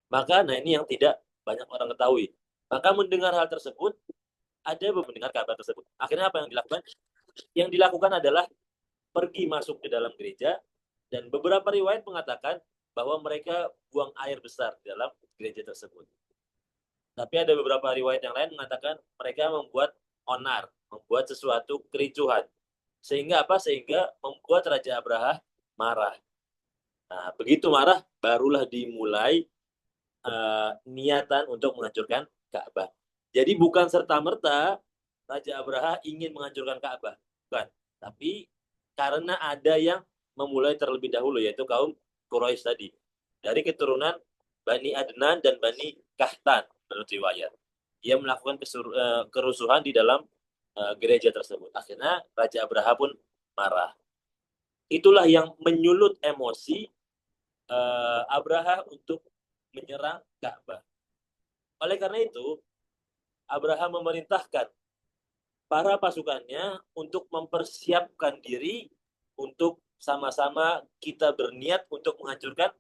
Maka, nah ini yang tidak banyak orang ketahui. Maka mendengar hal tersebut, ada mendengar kabar tersebut. Akhirnya apa yang dilakukan? Yang dilakukan adalah pergi masuk ke dalam gereja, dan beberapa riwayat mengatakan bahwa mereka buang air besar di dalam gereja tersebut. Tapi ada beberapa riwayat yang lain mengatakan mereka membuat onar, membuat sesuatu kericuhan. Sehingga apa? Sehingga membuat Raja Abraha marah. Nah, begitu marah, barulah dimulai niatan untuk menghancurkan Ka'bah. Jadi bukan serta-merta Raja Abraha ingin menghancurkan Ka'bah. Bukan. Tapi karena ada yang memulai terlebih dahulu, yaitu kaum Quraisy tadi. Dari keturunan Bani Adnan dan Bani Kahtan, menurut riwayat. Ia melakukan kerusuhan di dalam gereja tersebut. Akhirnya Raja Abraha pun marah. Itulah yang menyulut emosi Abraha untuk menyerang Ka'bah. Oleh karena itu, Abraham memerintahkan para pasukannya untuk mempersiapkan diri untuk sama-sama kita berniat untuk menghancurkan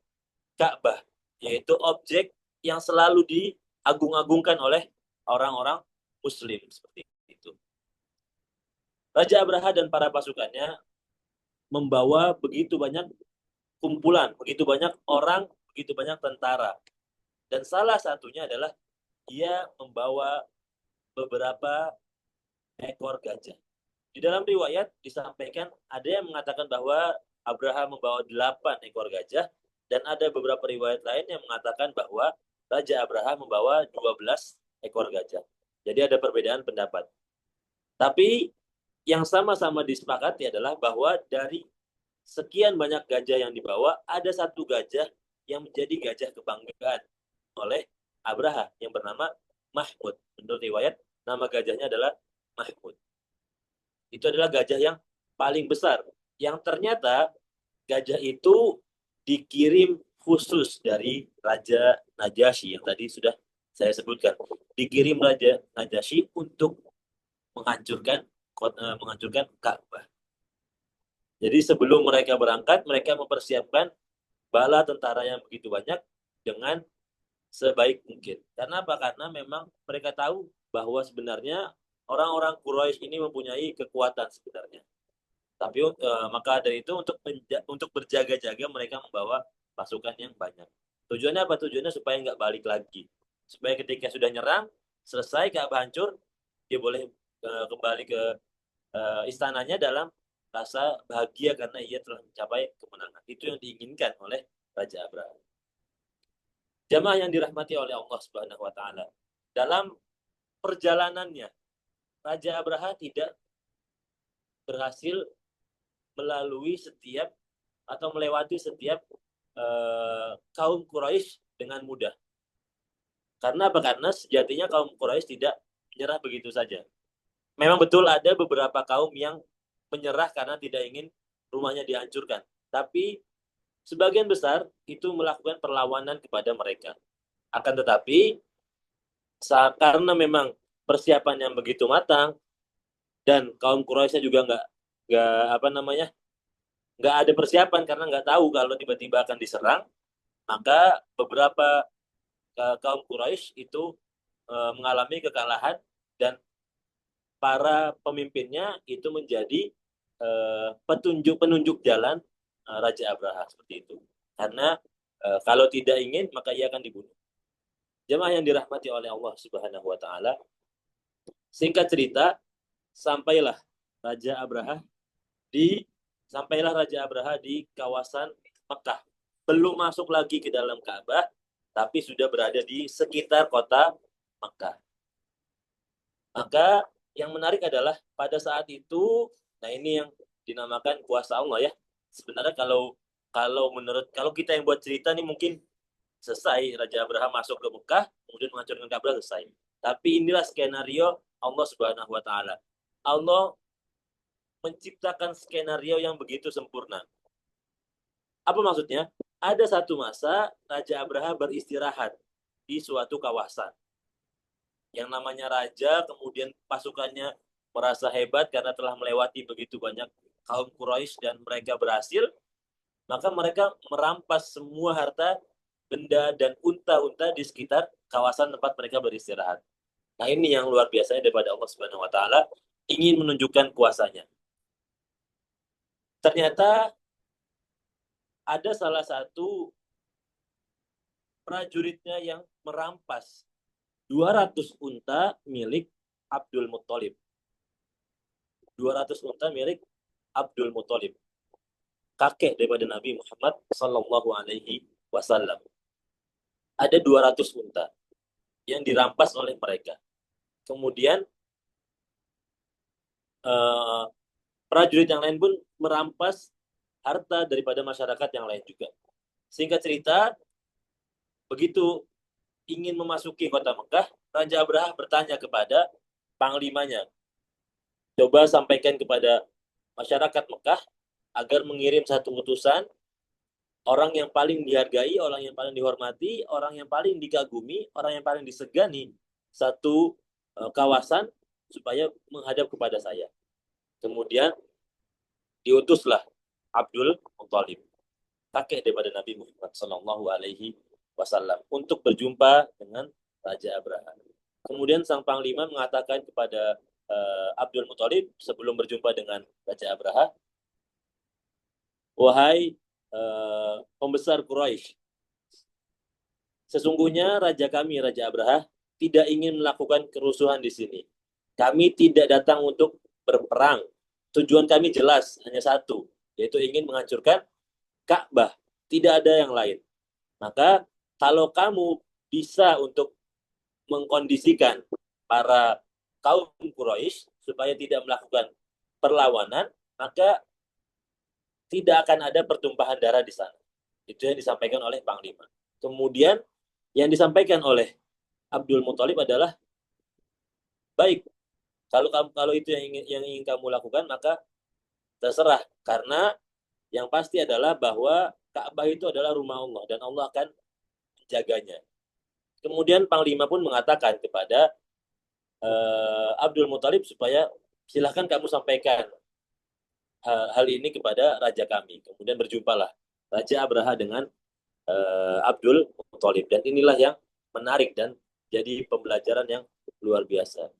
Ka'bah, yaitu objek yang selalu diagung-agungkan oleh orang-orang Muslim seperti itu. Raja Abraha dan para pasukannya membawa begitu banyak kumpulan, begitu banyak orang, begitu banyak tentara. Dan salah satunya adalah dia membawa beberapa ekor gajah. Di dalam riwayat disampaikan ada yang mengatakan bahwa Abraham membawa 8 ekor gajah, dan ada beberapa riwayat lain yang mengatakan bahwa Raja Abraham membawa 12 ekor gajah. Jadi ada perbedaan pendapat. Tapi yang sama-sama disepakati adalah bahwa dari sekian banyak gajah yang dibawa, ada satu gajah yang menjadi gajah kebanggaan oleh Abraham yang bernama Mahmud. Menurut riwayat, nama gajahnya adalah Mahmud. Itu adalah gajah yang paling besar. Yang ternyata gajah itu dikirim khusus dari Raja Najasyi yang tadi sudah saya sebutkan. Dikirim Raja Najasyi untuk menghancurkan Ka'bah. Jadi sebelum mereka berangkat, mereka mempersiapkan bala tentara yang begitu banyak dengan sebaik mungkin. Karena apa? Karena memang mereka tahu bahwa sebenarnya orang-orang Quraisy ini mempunyai kekuatan sebenarnya. Tapi maka dari itu untuk berjaga-jaga mereka membawa pasukan yang banyak. Tujuannya apa? Tujuannya supaya nggak balik lagi. Supaya ketika sudah nyerang, selesai Ka'bah hancur, dia boleh kembali ke istananya dalam rasa bahagia karena ia telah mencapai kemenangan. Itu yang diinginkan oleh Raja Abraham. Jamaah yang dirahmati oleh Allah Subhanahu wa taala. Dalam perjalanannya, Raja Abraham tidak berhasil melalui setiap atau melewati setiap kaum Quraisy dengan mudah. Karena apa? Karena sejatinya kaum Quraisy tidak menyerah begitu saja. Memang betul ada beberapa kaum yang menyerah karena tidak ingin rumahnya dihancurkan. Tapi sebagian besar itu melakukan perlawanan kepada mereka. Akan tetapi karena memang persiapan yang begitu matang dan kaum Quraisy juga nggak apa namanya nggak ada persiapan karena nggak tahu kalau tiba-tiba akan diserang, maka beberapa kaum Quraisy itu mengalami kekalahan, dan para pemimpinnya itu menjadi penunjuk jalan Raja Abraha seperti itu. Karena kalau tidak ingin maka ia akan dibunuh. Jemaah yang dirahmati oleh Allah Subhanahu wa taala, singkat cerita, sampailah Raja Abraha di Raja Abraha di kawasan Mekah. Belum masuk lagi ke dalam Ka'bah, tapi sudah berada di sekitar kota Mekah. Maka yang menarik adalah pada saat itu, nah ini yang dinamakan kuasa Allah ya. Sebenarnya kalau kita yang buat cerita nih mungkin selesai Raja Abraham masuk ke Mekah, kemudian menghancurkan Ka'bah selesai. Tapi inilah skenario Allah Subhanahu wa taala. Allah menciptakan skenario yang begitu sempurna. Apa maksudnya? Ada satu masa Raja Abraham beristirahat di suatu kawasan. Yang namanya raja, kemudian pasukannya merasa hebat karena telah melewati begitu banyak kaum Quraisy dan mereka berhasil, maka mereka merampas semua harta benda dan unta-unta di sekitar kawasan tempat mereka beristirahat. Nah, ini yang luar biasanya daripada Allah Subhanahu wa taala ingin menunjukkan kuasanya. Ternyata ada salah satu prajuritnya yang merampas 200 unta milik Abdul Muthalib. 200 unta milik Abdul Muthalib, kakek daripada Nabi Muhammad Sallallahu Alaihi Wasallam. Ada 200 unta yang dirampas oleh mereka. Kemudian prajurit yang lain pun merampas harta daripada masyarakat yang lain juga. Singkat cerita, begitu ingin memasuki kota Mekah, Raja Abraha bertanya kepada panglimanya, coba sampaikan kepada masyarakat Mekah agar mengirim satu utusan, orang yang paling dihargai, orang yang paling dihormati, orang yang paling dikagumi, orang yang paling disegani satu kawasan supaya menghadap kepada saya. Kemudian diutuslah Abdul Muthalib, kakek daripada Nabi Muhammad Sallallahu Alaihi Wasallam, untuk berjumpa dengan Raja Abraha. Kemudian sang panglima mengatakan kepada Abdul Muthalib sebelum berjumpa dengan Raja Abraha, wahai pembesar Quraisy, sesungguhnya raja kami, Raja Abraha, tidak ingin melakukan kerusuhan di sini. Kami tidak datang untuk berperang. Tujuan kami jelas, hanya satu, yaitu ingin menghancurkan Ka'bah. Tidak ada yang lain. Maka kalau kamu bisa untuk mengkondisikan para kaum Quraisy supaya tidak melakukan perlawanan, maka tidak akan ada pertumpahan darah di sana. Itu yang disampaikan oleh Panglima. Kemudian yang disampaikan oleh Abdul Muthalib adalah, baik, kalau itu yang ingin kamu lakukan, maka terserah, karena yang pasti adalah bahwa Ka'bah itu adalah rumah Allah dan Allah akan menjaganya. Kemudian Panglima pun mengatakan kepada Abdul Muthalib supaya silahkan kamu sampaikan hal ini kepada raja kami. Kemudian berjumpalah Raja Abraha dengan Abdul Muthalib, dan inilah yang menarik dan jadi pembelajaran yang luar biasa.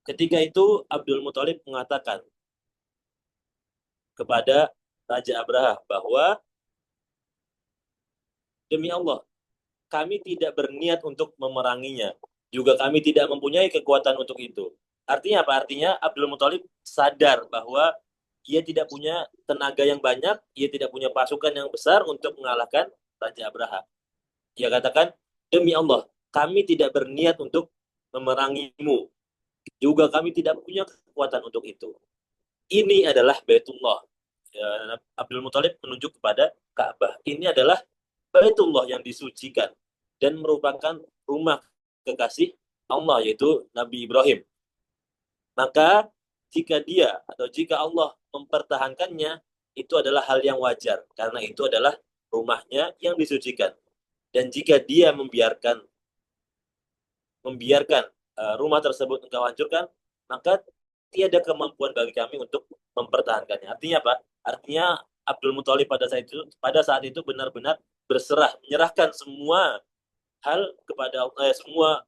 Ketika itu Abdul Muthalib mengatakan kepada Raja Abraha bahwa, demi Allah, kami tidak berniat untuk memeranginya. Juga kami tidak mempunyai kekuatan untuk itu. Artinya apa? Artinya Abdul Muthalib sadar bahwa ia tidak punya tenaga yang banyak, ia tidak punya pasukan yang besar untuk mengalahkan Raja Abraha. Ia katakan, demi Allah, kami tidak berniat untuk memerangimu. Juga kami tidak punya kekuatan untuk itu. Ini adalah Baitullah. Ya, Abdul Muthalib menunjuk kepada Ka'bah. Ini adalah Baitullah yang disucikan dan merupakan rumah kekasih Allah, yaitu Nabi Ibrahim. Maka jika Allah mempertahankannya, itu adalah hal yang wajar, karena itu adalah rumahnya yang disucikan. Dan jika dia membiarkan rumah tersebut engkau hancurkan, maka tiada kemampuan bagi kami untuk mempertahankannya. Artinya apa? Artinya Abdul Muthalib pada saat itu benar-benar berserah, menyerahkan semua hal kepada semua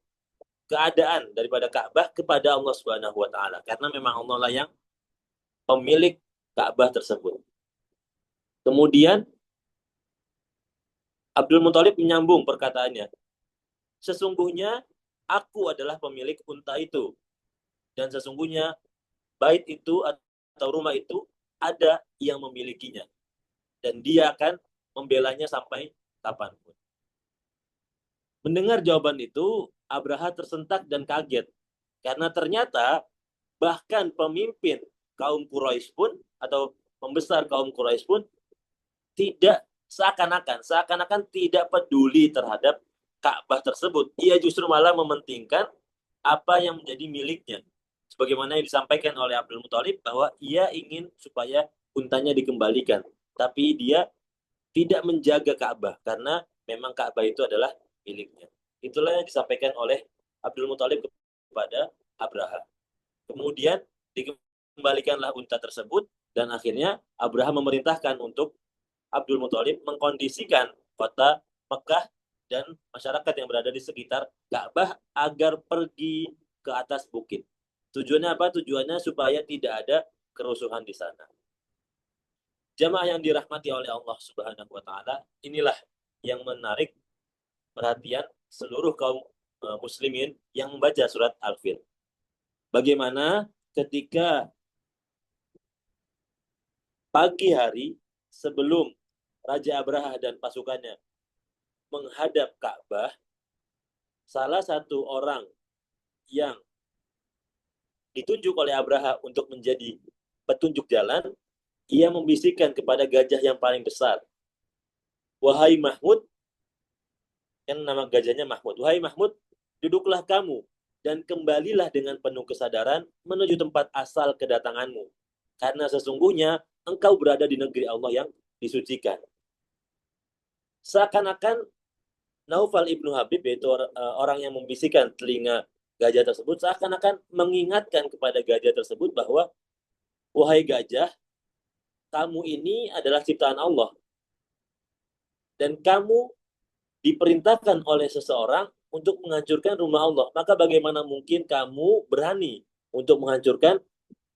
keadaan daripada Ka'bah kepada Allah Subhanahu wa taala, karena memang Allah lah yang pemilik Ka'bah tersebut. Kemudian Abdul Muthalib menyambung perkataannya, sesungguhnya aku adalah pemilik unta itu, dan sesungguhnya bait itu atau rumah itu ada yang memilikinya, dan dia akan membelanya sampai kapanpun. Mendengar jawaban itu, Abraha tersentak dan kaget, karena ternyata bahkan pemimpin kaum Quraisy pun atau pembesar kaum Quraisy pun tidak seakan-akan tidak peduli terhadap Ka'bah tersebut. Ia justru malah mementingkan apa yang menjadi miliknya. Sebagaimana yang disampaikan oleh Abdul Muthalib bahwa ia ingin supaya untanya dikembalikan, tapi dia tidak menjaga Ka'bah karena memang Ka'bah itu adalah miliknya. Itulah yang disampaikan oleh Abdul Muthalib kepada Abraha. Kemudian dikembalikanlah unta tersebut, dan akhirnya Abraha memerintahkan untuk Abdul Muthalib mengkondisikan kota Mekah dan masyarakat yang berada di sekitar Ka'bah agar pergi ke atas bukit. Tujuannya apa? Tujuannya supaya tidak ada kerusuhan di sana. Jamaah yang dirahmati oleh Allah Subhanahu wa taala, inilah yang menarik perhatian seluruh kaum muslimin yang membaca surat Al-Fil. Bagaimana ketika pagi hari sebelum Raja Abraha dan pasukannya menghadap Ka'bah, salah satu orang yang ditunjuk oleh Abraha untuk menjadi petunjuk jalan, ia membisikkan kepada gajah yang paling besar, "Wahai Mahmud," yang nama gajahnya Mahmud, "Wahai Mahmud, duduklah kamu dan kembalilah dengan penuh kesadaran menuju tempat asal kedatanganmu. Karena sesungguhnya engkau berada di negeri Allah yang disucikan." Seakan-akan Naufal ibnu Habib, yaitu orang yang membisikkan telinga gajah tersebut, seakan-akan mengingatkan kepada gajah tersebut bahwa, "Wahai gajah, kamu ini adalah ciptaan Allah. Dan kamu diperintahkan oleh seseorang untuk menghancurkan rumah Allah. Maka bagaimana mungkin kamu berani untuk menghancurkan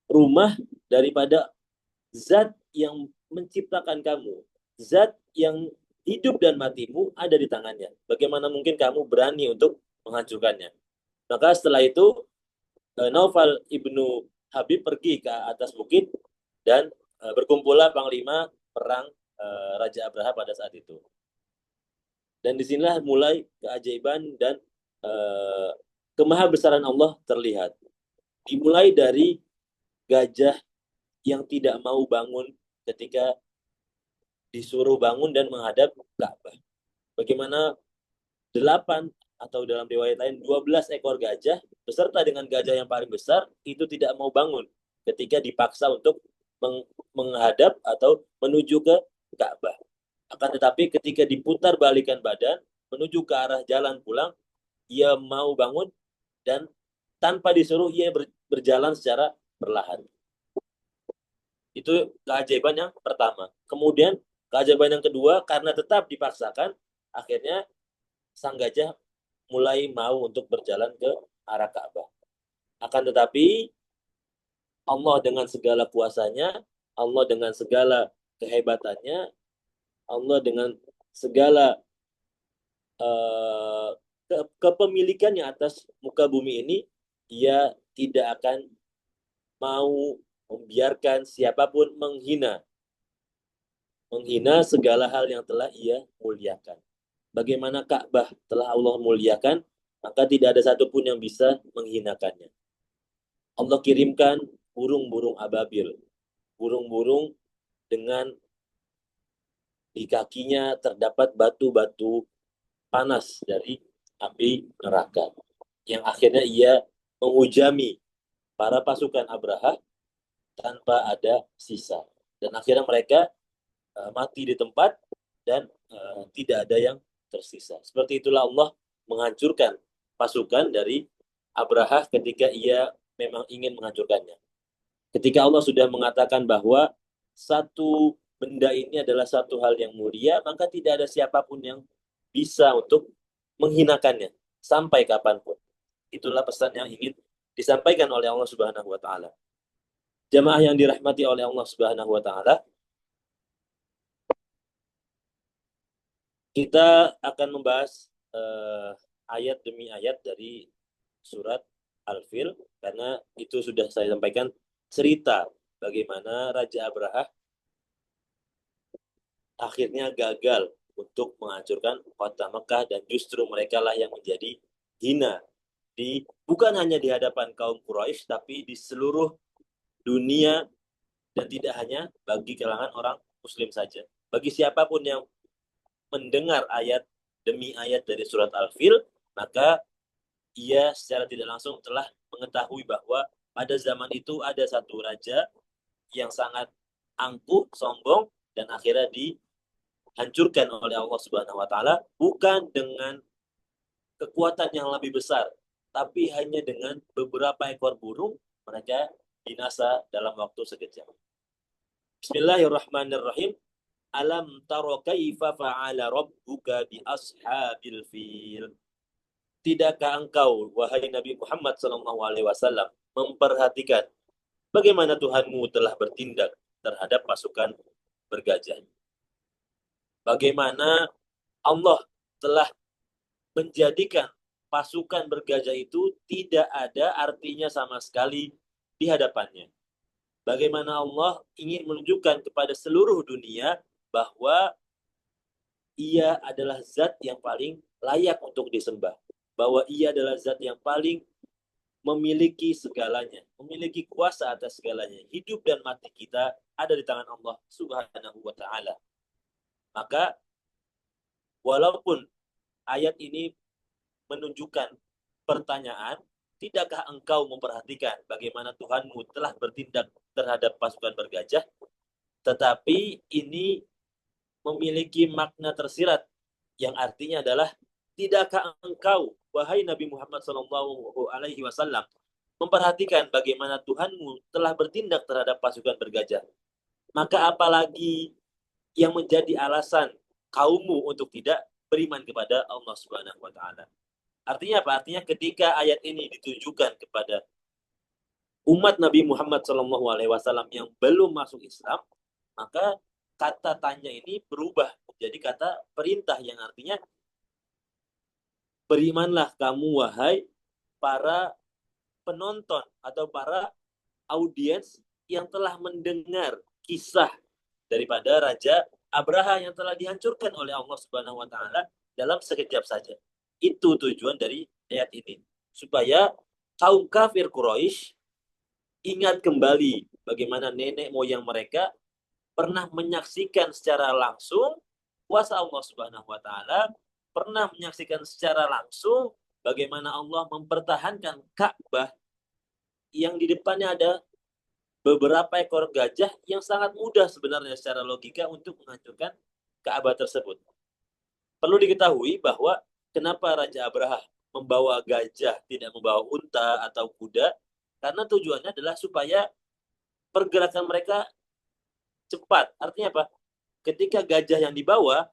rumah daripada zat yang menciptakan kamu, zat yang hidup dan matimu ada di tangannya. Bagaimana mungkin kamu berani untuk menghancurkannya?" Maka setelah itu Naufal ibnu Habib pergi ke atas bukit dan berkumpullah panglima perang Raja Abraha pada saat itu. Dan disinilah mulai keajaiban dan kemahabesaran Allah terlihat. Dimulai dari gajah yang tidak mau bangun ketika disuruh bangun dan menghadap Ka'bah. Bagaimana 8 atau dalam riwayat lain 12 ekor gajah beserta dengan gajah yang paling besar itu tidak mau bangun ketika dipaksa untuk menghadap atau menuju ke Ka'bah. Akan tetapi ketika diputar balikan badan menuju ke arah jalan pulang, ia mau bangun dan tanpa disuruh ia berjalan secara perlahan. Itu keajaiban yang pertama. Kemudian keajaiban yang kedua, karena tetap dipaksakan, akhirnya sang gajah mulai mau untuk berjalan ke arah Ka'bah. Akan tetapi Allah dengan segala kuasanya, Allah dengan segala kehebatannya, Allah dengan segala kepemilikannya atas muka bumi ini, ia tidak akan mau membiarkan siapapun menghina segala hal yang telah ia muliakan. Bagaimana Ka'bah telah Allah muliakan, maka tidak ada satupun yang bisa menghinakannya. Allah kirimkan burung-burung ababil, burung-burung dengan di kakinya terdapat batu-batu panas dari api neraka, yang akhirnya ia menghujami para pasukan Abraha tanpa ada sisa. Dan akhirnya mereka mati di tempat dan tidak ada yang tersisa. Seperti itulah Allah menghancurkan pasukan dari Abraha ketika ia memang ingin menghancurkannya. Ketika Allah sudah mengatakan bahwa satu benda ini adalah satu hal yang mulia, maka tidak ada siapapun yang bisa untuk menghinakannya sampai kapanpun. Itulah pesan yang ingin disampaikan oleh Allah Subhanahu wa taala. Jamaah yang dirahmati oleh Allah Subhanahu wa taala, kita akan membahas ayat demi ayat dari surat Al-Fil, karena itu sudah saya sampaikan cerita bagaimana Raja Abraha akhirnya gagal untuk menghancurkan kota Mekah, dan justru mereka lah yang menjadi hina bukan hanya di hadapan kaum Quraisy tapi di seluruh dunia, dan tidak hanya bagi kalangan orang Muslim saja. Bagi siapapun yang mendengar ayat demi ayat dari surat Al-Fil, maka ia secara tidak langsung telah mengetahui bahwa pada zaman itu ada satu raja yang sangat angkuh, sombong, dan akhirnya dihancurkan oleh Allah Subhanahu wa taala bukan dengan kekuatan yang lebih besar, tapi hanya dengan beberapa ekor burung mereka binasa dalam waktu sekejap. Bismillahirrahmanirrahim. Alam taro kaifa fa'ala rabbuka bi ashabil fil. Tidakkah engkau, wahai Nabi Muhammad SAW, memperhatikan bagaimana Tuhanmu telah bertindak terhadap pasukan bergajah? Bagaimana Allah telah menjadikan pasukan bergajah itu tidak ada artinya sama sekali di hadapannya. Bagaimana Allah ingin menunjukkan kepada seluruh dunia bahwa ia adalah zat yang paling layak untuk disembah. Bahwa ia adalah zat yang paling memiliki segalanya, memiliki kuasa atas segalanya. Hidup dan mati kita ada di tangan Allah Subhanahu wa taala. Maka walaupun ayat ini menunjukkan pertanyaan, tidakkah engkau memperhatikan bagaimana Tuhanmu telah bertindak terhadap pasukan bergajah? Tetapi ini memiliki makna tersirat yang artinya adalah, tidakkah engkau, wahai Nabi Muhammad SAW, memperhatikan bagaimana Tuhanmu telah bertindak terhadap pasukan bergajah? Maka apalagi yang menjadi alasan kaummu untuk tidak beriman kepada Allah Subhanahu wa taala? Artinya apa? Artinya ketika ayat ini ditujukan kepada umat Nabi Muhammad SAW yang belum masuk Islam, maka kata tanya ini berubah menjadi kata perintah yang artinya, berimanlah kamu wahai para penonton atau para audiens yang telah mendengar kisah daripada Raja Abraha yang telah dihancurkan oleh Allah Subhanahu wa taala dalam sekejap saja. Itu tujuan dari ayat ini, supaya kaum kafir Quraisy ingat kembali bagaimana nenek moyang mereka pernah menyaksikan secara langsung kuasa Allah Subhanahu wa taala, pernah menyaksikan secara langsung bagaimana Allah mempertahankan Ka'bah yang di depannya ada beberapa ekor gajah yang sangat mudah sebenarnya secara logika untuk menghancurkan Ka'bah tersebut. Perlu diketahui bahwa kenapa Raja Abraha membawa gajah, tidak membawa unta atau kuda, karena tujuannya adalah supaya pergerakan mereka cepat. Artinya apa? Ketika gajah yang dibawa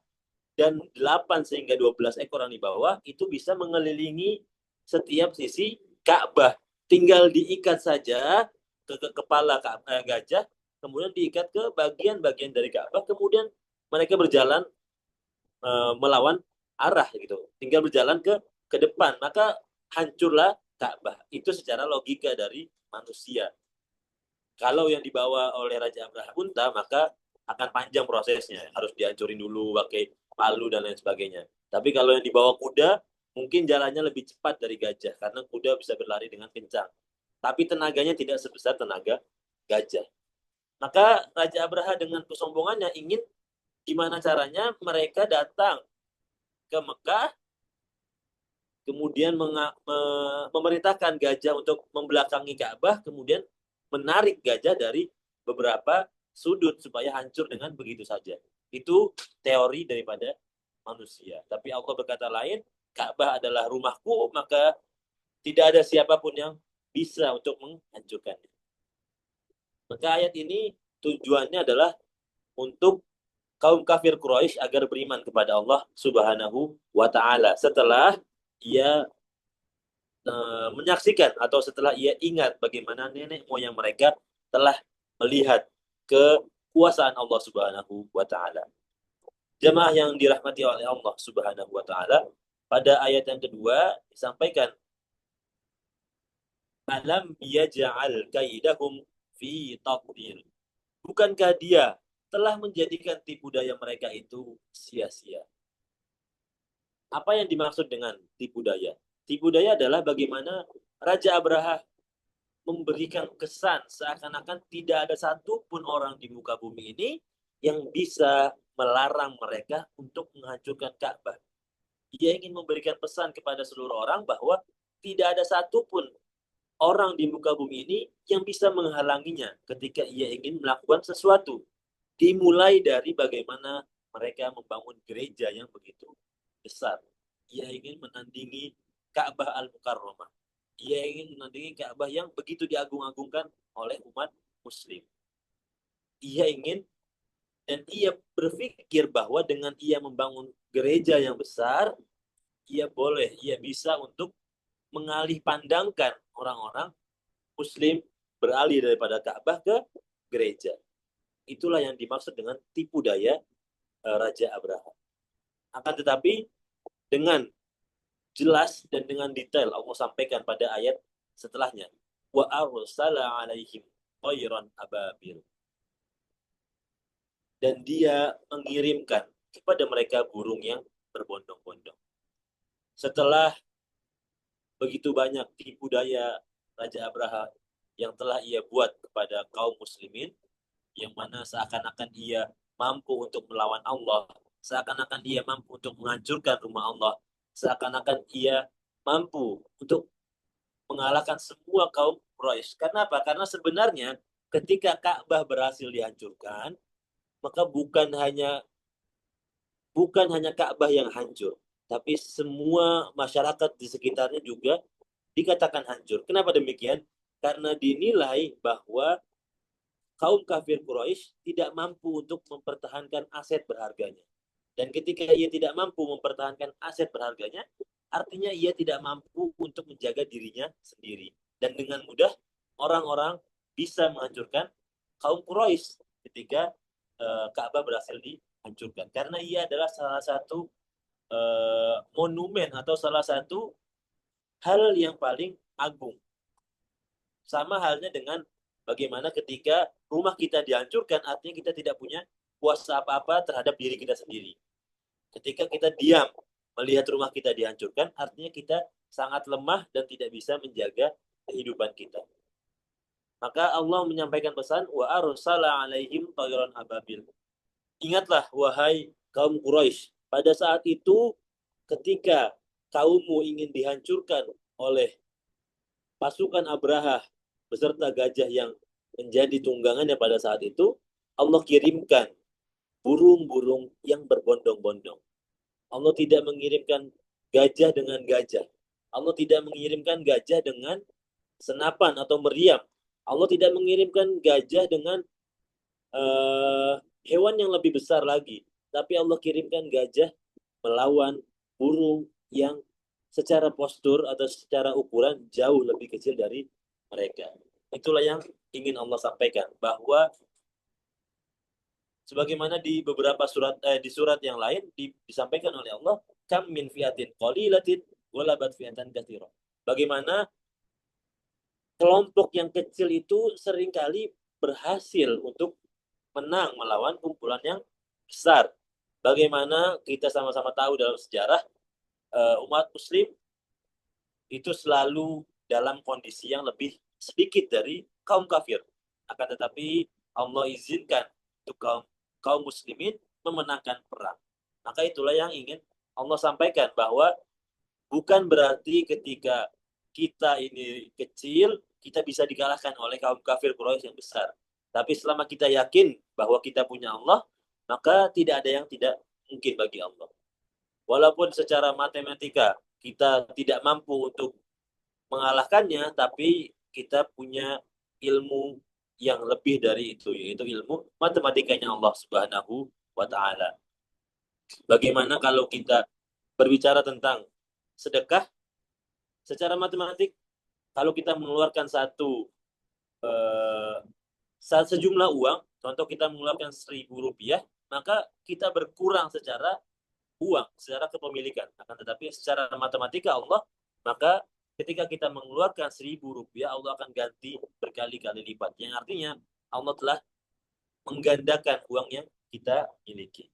dan 8 sehingga 12 ekor yang dibawa itu bisa mengelilingi setiap sisi Ka'bah. Tinggal diikat saja ke kepala gajah, kemudian diikat ke bagian-bagian dari Ka'bah, kemudian mereka berjalan melawan arah gitu. Tinggal berjalan ke depan, maka hancurlah Ka'bah. Itu secara logika dari manusia. Kalau yang dibawa oleh Raja Abraha unta, maka akan panjang prosesnya. Harus dihancurin dulu pakai palu dan lain sebagainya. Tapi kalau yang dibawa kuda, mungkin jalannya lebih cepat dari gajah. Karena kuda bisa berlari dengan kencang. Tapi tenaganya tidak sebesar tenaga gajah. Maka Raja Abraha dengan kesombongannya ingin gimana caranya mereka datang ke Mekah, kemudian memerintahkan gajah untuk membelakangi Ka'bah, kemudian menarik gajah dari beberapa sudut supaya hancur dengan begitu saja. Itu teori daripada manusia. Tapi Allah berkata lain, Ka'bah adalah rumahku, maka tidak ada siapapun yang bisa untuk menghancurkannya. Maka ayat ini tujuannya adalah untuk kaum kafir Quraisy agar beriman kepada Allah Subhanahu wa taala setelah ia menyaksikan atau setelah ia ingat bagaimana nenek moyang mereka telah melihat kekuasaan Allah Subhanahu wa taala. Jemaah yang dirahmati oleh Allah Subhanahu wa taala, pada ayat yang kedua disampaikan, alam yaj'al kaidahum fi taqdir. Bukankah dia telah menjadikan tipu daya mereka itu sia-sia? Apa yang dimaksud dengan tipu daya? Tipu daya adalah bagaimana Raja Abraha memberikan kesan seakan-akan tidak ada satupun orang di muka bumi ini yang bisa melarang mereka untuk menghancurkan Ka'bah. Ia ingin memberikan pesan kepada seluruh orang bahwa tidak ada satupun orang di muka bumi ini yang bisa menghalanginya ketika ia ingin melakukan sesuatu. Dimulai dari bagaimana mereka membangun gereja yang begitu besar. Ia ingin menandingi Ka'bah Al-Mukarramah. Ia ingin menandingi Ka'bah yang begitu diagung-agungkan oleh umat Muslim. Ia ingin Dan ia berpikir bahwa dengan ia membangun gereja yang besar, ia bisa untuk mengalih pandangkan orang-orang Muslim beralih daripada Ka'bah ke gereja. Itulah yang dimaksud dengan tipu daya Raja Abraha. Akan tetapi dengan jelas dan dengan detail Allah sampaikan pada ayat setelahnya. Wa arsala alaihim thayran ababil. Dan dia mengirimkan kepada mereka burung yang berbondong-bondong. Setelah begitu banyak tipu daya Raja Abraha yang telah ia buat kepada kaum muslimin, yang mana seakan-akan ia mampu untuk melawan Allah, seakan-akan ia mampu untuk menghancurkan rumah Allah, seakan-akan ia mampu untuk mengalahkan semua kaum Quraisy. Karena apa? Karena sebenarnya ketika Ka'bah berhasil dihancurkan, maka bukan hanya Ka'bah yang hancur, tapi semua masyarakat di sekitarnya juga dikatakan hancur. Kenapa demikian? Karena dinilai bahwa kaum kafir Quraisy tidak mampu untuk mempertahankan aset berharganya. Dan ketika ia tidak mampu mempertahankan aset berharganya, artinya ia tidak mampu untuk menjaga dirinya sendiri. Dan dengan mudah orang-orang bisa menghancurkan kaum Quraisy ketika Ka'bah berhasil dihancurkan. Karena ia adalah salah satu monumen atau salah satu hal yang paling agung. Sama halnya dengan bagaimana ketika rumah kita dihancurkan, artinya kita tidak punya kuasa apa-apa terhadap diri kita sendiri. Ketika kita diam melihat rumah kita dihancurkan, artinya kita sangat lemah dan tidak bisa menjaga kehidupan kita. Maka Allah menyampaikan pesan, wa arsala alaihim thayran ababil. Ingatlah wahai kaum Quraisy, pada saat itu ketika kaummu ingin dihancurkan oleh pasukan Abraha beserta gajah yang menjadi tunggangannya pada saat itu, Allah kirimkan burung-burung yang berbondong-bondong. Allah tidak mengirimkan gajah dengan gajah. Allah tidak mengirimkan gajah dengan senapan atau meriam. Allah tidak mengirimkan gajah dengan hewan yang lebih besar lagi. Tapi Allah kirimkan gajah melawan burung yang secara postur atau secara ukuran jauh lebih kecil dari mereka. Itulah yang ingin Allah sampaikan, bahwa sebagaimana di beberapa di surat yang lain disampaikan oleh Allah, kam min fiatin qalilatin walabat fiatan katsira. Bagaimana kelompok yang kecil itu seringkali berhasil untuk menang melawan kumpulan yang besar. Bagaimana kita sama-sama tahu dalam sejarah umat muslim itu selalu dalam kondisi yang lebih sedikit dari kaum kafir. Akan tetapi Allah izinkan untuk kaum muslimin memenangkan perang. Maka itulah yang ingin Allah sampaikan, bahwa bukan berarti ketika kita ini kecil, kita bisa dikalahkan oleh kaum kafir Quraisy yang besar. Tapi selama kita yakin bahwa kita punya Allah, maka tidak ada yang tidak mungkin bagi Allah. Walaupun secara matematika kita tidak mampu untuk mengalahkannya, tapi kita punya ilmu yang lebih dari itu, yaitu ilmu matematikanya Allah Subhanahu wa Ta'ala. Bagaimana kalau kita berbicara tentang sedekah secara matematik, kalau kita mengeluarkan eh, sejumlah uang, contoh kita mengeluarkan Rp1.000, maka kita berkurang secara uang, secara kepemilikan. Akan tetapi secara matematika Allah, maka ketika kita mengeluarkan Rp1.000, Allah akan ganti berkali-kali lipat. Yang artinya Allah telah menggandakan uang yang kita miliki.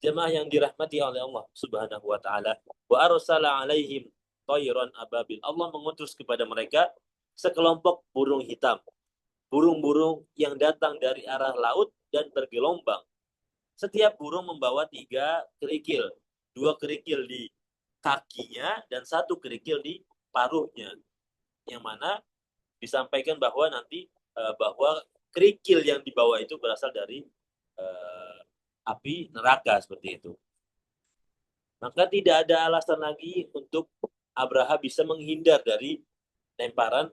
Jemaah yang dirahmati oleh Allah Subhanahu wa Ta'ala, wa arsala alaihim thayran ababil. Allah mengutus kepada mereka sekelompok burung hitam, burung-burung yang datang dari arah laut dan bergelombang. Setiap burung membawa 3 kerikil, 2 kerikil di kakinya dan 1 kerikil di paruhnya. Yang mana disampaikan bahwa nanti bahwa kerikil yang dibawa itu berasal dari api neraka, seperti itu. Maka tidak ada alasan lagi untuk Abraha bisa menghindar dari lemparan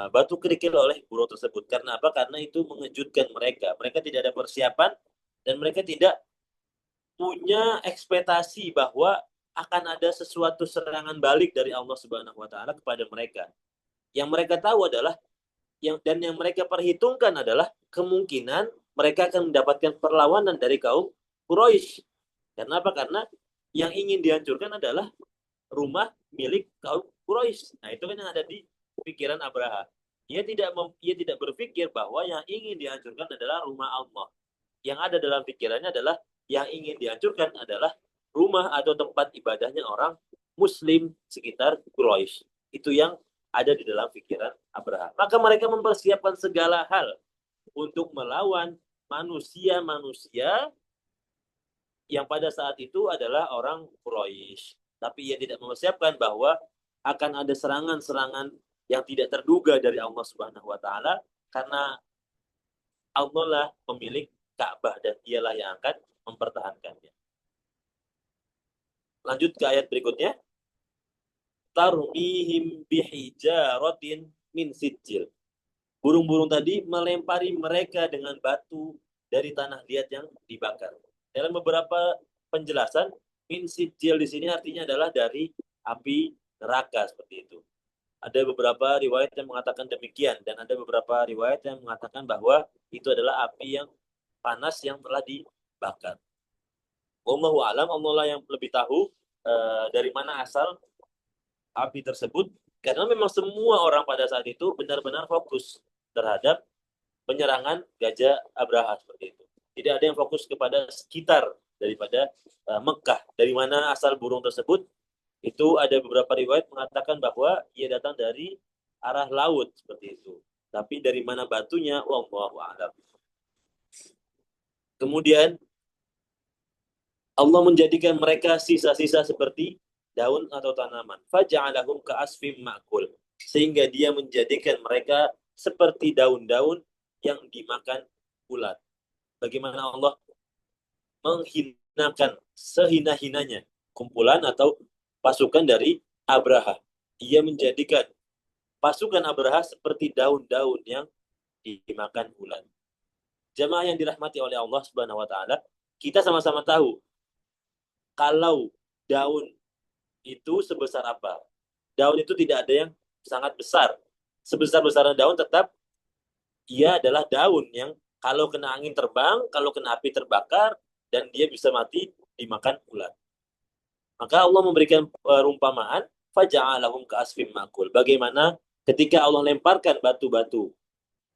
batu kerikil oleh burung tersebut. Karena apa? Karena itu mengejutkan mereka. Mereka tidak ada persiapan Dan mereka tidak punya ekspektasi bahwa akan ada sesuatu serangan balik dari Allah Subhanahu wa taala kepada mereka. Yang mereka tahu adalah yang mereka perhitungkan adalah kemungkinan mereka akan mendapatkan perlawanan dari kaum Quraisy. Karena apa? Karena yang ingin dihancurkan adalah rumah milik kaum Quraisy. Nah, itu kan yang ada di pikiran Abraha. Ia tidak berpikir bahwa yang ingin dihancurkan adalah rumah Allah. Yang ada dalam pikirannya adalah yang ingin dihancurkan adalah rumah atau tempat ibadahnya orang Muslim sekitar Quraisy. Itu yang ada di dalam pikiran Abraha. Maka mereka mempersiapkan segala hal untuk melawan manusia-manusia yang pada saat itu adalah orang Quraisy. Tapi ia tidak mempersiapkan bahwa akan ada serangan-serangan yang tidak terduga dari Allah Subhanahu wa taala karena Allah lah pemilik Ka'bah dan dialah yang akan mempertahankannya. Lanjut ke ayat berikutnya. Tarmihim bihijaratin min sijil. Burung-burung tadi melempari mereka dengan batu dari tanah liat yang dibakar. Dalam beberapa penjelasan, min sijil di sini artinya adalah dari api neraka seperti itu. Ada beberapa riwayat yang mengatakan demikian dan ada beberapa riwayat yang mengatakan bahwa itu adalah api yang panas yang telah dibakar. Wallahu alam, Allah lah yang lebih tahu dari mana asal api tersebut, karena memang semua orang pada saat itu benar-benar fokus terhadap penyerangan Gajah Abraha seperti itu. Tidak ada yang fokus kepada sekitar daripada Mekah. Dari mana asal burung tersebut? Itu ada beberapa riwayat mengatakan bahwa ia datang dari arah laut seperti itu. Tapi dari mana batunya? Wallahu a'lam. Kemudian Allah menjadikan mereka sisa-sisa seperti daun atau tanaman. Faja'alahum ka'asfim ma'kul. Sehingga dia menjadikan mereka seperti daun-daun yang dimakan ulat. Bagaimana Allah menghinakan sehina-hinanya kumpulan atau pasukan dari Abraha. Ia menjadikan pasukan Abraha seperti daun-daun yang dimakan ulat. Jamaah yang dirahmati oleh Allah Subhanahu wa taala, kita sama-sama tahu kalau daun itu sebesar apa? Daun itu tidak ada yang sangat besar. Sebesar-besarnya daun tetap ia adalah daun yang kalau kena angin terbang, kalau kena api terbakar, dan dia bisa mati dimakan ulat. Maka Allah memberikan perumpamaan, faja'alahum ka'asfim ma'kul. Bagaimana ketika Allah lemparkan batu-batu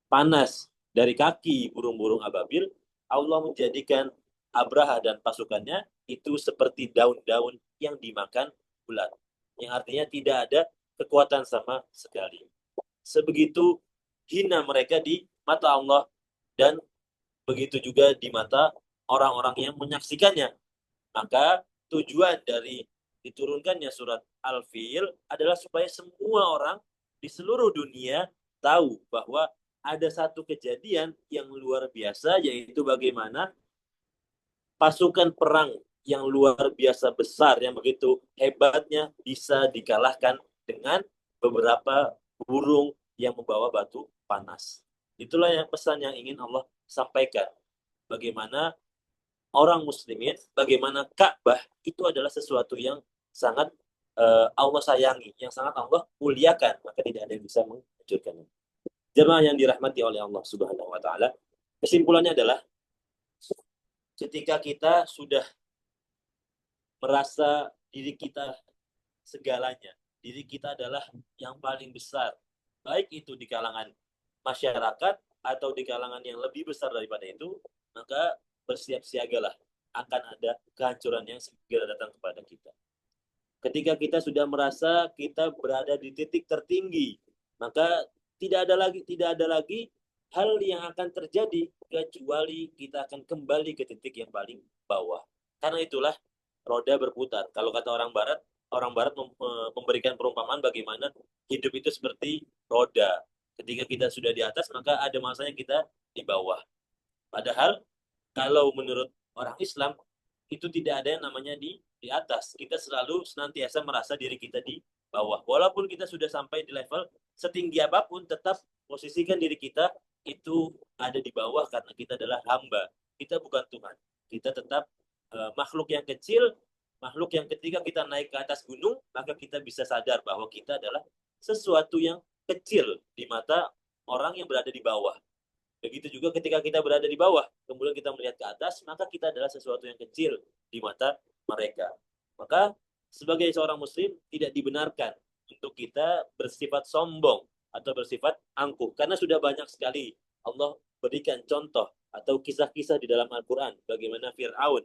panas dari kaki burung-burung ababil, Allah menjadikan Abraha dan pasukannya itu seperti daun-daun yang dimakan ulat. Yang artinya tidak ada kekuatan sama sekali. Sebegitu hina mereka di mata Allah dan begitu juga di mata orang-orang yang menyaksikannya. Maka tujuan dari diturunkannya surat Al-Fil adalah supaya semua orang di seluruh dunia tahu bahwa ada satu kejadian yang luar biasa, yaitu bagaimana pasukan perang yang luar biasa besar, yang begitu hebatnya bisa dikalahkan dengan beberapa burung yang membawa batu panas. Itulah yang pesan yang ingin Allah sampaikan. Bagaimana orang muslimin, bagaimana Ka'bah itu adalah sesuatu yang sangat Allah sayangi, yang sangat Allah muliakan, maka tidak ada yang bisa menghancurkannya. Jemaah yang dirahmati oleh Allah Subhanahu wa taala, kesimpulannya adalah ketika kita sudah merasa diri kita segalanya, diri kita adalah yang paling besar, baik itu di kalangan masyarakat atau di kalangan yang lebih besar daripada itu, maka bersiap siagalah akan ada kehancuran yang segera datang kepada kita. Ketika kita sudah merasa kita berada di titik tertinggi, maka tidak ada lagi hal yang akan terjadi kecuali kita akan kembali ke titik yang paling bawah. Karena itulah roda berputar. Kalau kata orang Barat memberikan perumpamaan bagaimana hidup itu seperti roda. Ketika kita sudah di atas, maka ada masanya kita di bawah. Padahal kalau menurut orang Islam itu tidak ada yang namanya di atas. Kita selalu senantiasa merasa diri kita di bawah. Walaupun kita sudah sampai di level setinggi apapun, tetap posisikan diri kita itu ada di bawah karena kita adalah hamba. kita bukan Tuhan. Kita tetap makhluk yang kecil, makhluk yang ketika kita naik ke atas gunung, maka kita bisa sadar bahwa kita adalah sesuatu yang kecil di mata orang yang berada di bawah. Begitu juga ketika kita berada di bawah, kemudian kita melihat ke atas, maka kita adalah sesuatu yang kecil di mata mereka. Maka sebagai seorang muslim tidak dibenarkan untuk kita bersifat sombong atau bersifat angkuh. Karena sudah banyak sekali Allah berikan contoh atau kisah-kisah di dalam Al-Quran. Bagaimana Fir'aun,